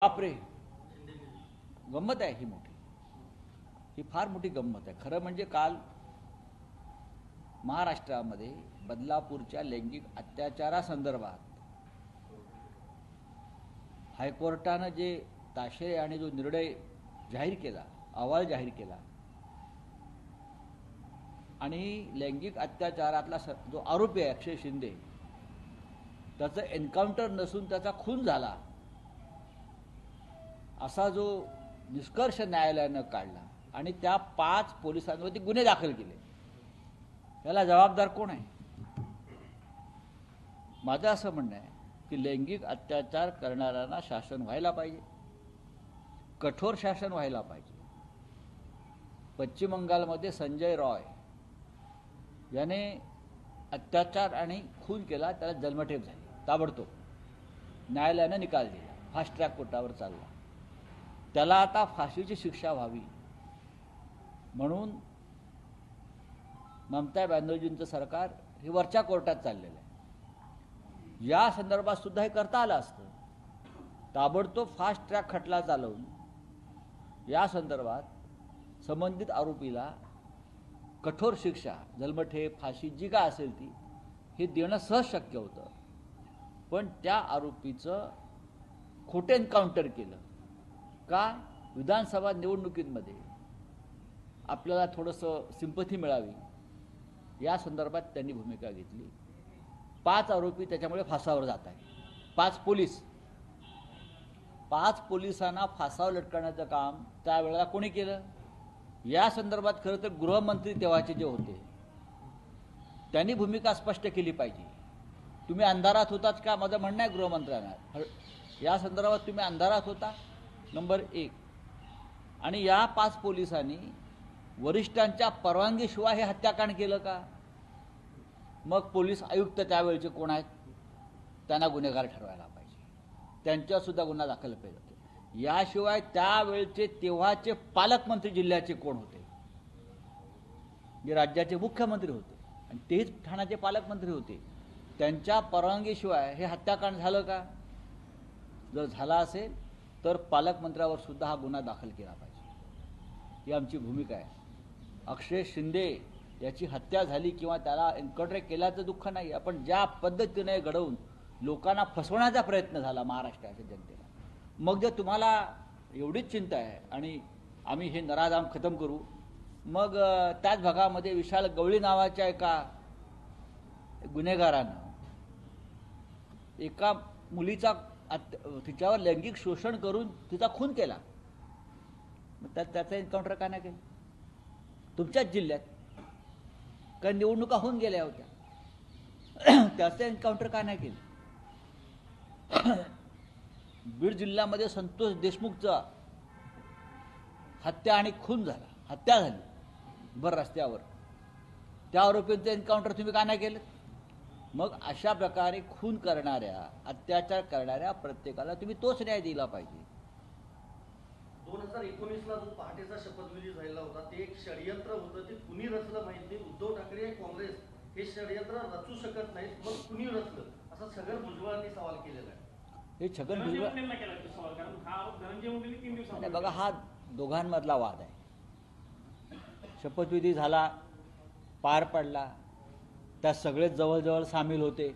बापरे, गंमत आहे ही मोठी, ही फार मोठी गंमत आहे खरं म्हणजे. काल महाराष्ट्रामध्ये बदलापूरच्या लैंगिक अत्याचारासंदर्भात हायकोर्टानं जे ताशेरे आणि जो निर्णय जाहीर केला, अहवाल जाहीर केला आणि लैंगिक अत्याचारातला जो आरोपी आहे अक्षय शिंदे, त्याचं एन्काउंटर नसून त्याचा खून झाला असा जो निष्कर्ष न्यायालयानं काढला आणि त्या 5 पोलिसांवरती गुन्हे दाखल केले, त्याला जबाबदार कोण आहे? माझं असं म्हणणं आहे की लैंगिक अत्याचार करणाऱ्यांना शासन व्हायला पाहिजे, कठोर शासन व्हायला पाहिजे. पश्चिम बंगालमध्ये संजय रॉय याने अत्याचार आणि खून केला, त्याला जन्मठेप झाली ताबडतोब. न्यायालयानं निकाल दिला, फास्ट ट्रॅक कोर्टावर चालला. त्याला आता फाशीची शिक्षा व्हावी म्हणून ममता बॅनर्जींचं सरकार हे वरच्या कोर्टात चाललेलं आहे. या संदर्भात सुद्धा हे करता आलं असतं. ताबडतोब फास्ट ट्रॅक खटला चालवून या संदर्भात संबंधित आरोपीला कठोर शिक्षा, जन्मठेप, फाशी जी काय असेल ती हे देणं सहज शक्य होतं. पण त्या आरोपीचं खोटे एन्काउंटर केलं का? विधानसभा निवडणुकीमध्ये आपल्याला थोडंसं सिंपथी मिळावी या संदर्भात त्यांनी भूमिका घेतली. 5 आरोपी त्याच्यामुळे फासावर जात आहे. 5 पोलिसांना फासावर लटकवण्याचं काम त्यावेळेला कोणी केलं? या संदर्भात खरं तर गृहमंत्री तेव्हाचे जे होते त्यांनी भूमिका स्पष्ट केली पाहिजे. तुम्ही अंधारात होतात का? माझं म्हणणं आहे गृहमंत्र्यांना, या संदर्भात तुम्ही अंधारात होता, नंबर 1. आणि या 5 पोलिसांनी वरिष्ठांच्या परवानगीशिवाय हे हत्याकांड केलं का? मग पोलीस आयुक्त त्यावेळेचे कोण आहेत? त्यांना गुन्हेगार ठरवायला पाहिजे, त्यांच्यासुद्धा गुन्हा दाखल पाहिजे. याशिवाय त्यावेळचे तेव्हाचे पालकमंत्री जिल्ह्याचे कोण होते? जे राज्याचे मुख्यमंत्री होते आणि तेच ठाण्याचे पालकमंत्री होते. त्यांच्या परवानगीशिवाय हे हत्याकांड झालं का? जर झाला असेल तर पालकमंत्र्यावर सुद्धा हा गुन्हा दाखल केला पाहिजे, ही आमची भूमिका आहे. अक्षय शिंदे याची हत्या झाली किंवा त्याला एन्काउंटर केल्याचं दुःख नाही, आपण ज्या पद्धतीने घडवून लोकांना फसवण्याचा प्रयत्न झाला महाराष्ट्राच्या जनतेला, मग जर तुम्हाला एवढीच चिंता आहे आणि आम्ही हे नराधाम खतम करू, मग त्याच भागामध्ये विशाल गवळी नावाच्या एका गुन्हेगारानं एका मुलीचा तिच्यावर लैंगिक शोषण करून तिचा खून केला, मग त्याचं एन्काउंटर का नाही केलं? तुमच्याच जिल्ह्यात काही निवडणुका होऊन गेल्या होत्या, त्याचं एन्काउंटर का नाही केलं? बीड जिल्ह्यामध्ये संतोष देशमुखचा हत्या आणि खून झाला, हत्या झाली भर रस्त्यावर, त्या आरोपींचं एन्काउंटर तुम्ही का नाही केलं? मग अशा प्रकारे खून करणाऱ्या, अत्याचार करणाऱ्या प्रत्येकाला तुम्ही तोच न्याय दिला पाहिजे. 2019ला जो पहाटेचा शपथविधी झालेला होता ते एक षडयंत्र होतं, ते कुणी रचलं माहित नाही. उद्धव ठाकरे आणि काँग्रेस हे षडयंत्र रचू शकत नाहीत, मग कुणी रचलं असं छगन भुजबळांनी सवाल केलेला आहे. हे छगन भुजबळ बघा, हा दोघांमधला वाद आहे. शपथविधी झाला, पार पडला, त्यात सगळेच जवळजवळ सामील होते.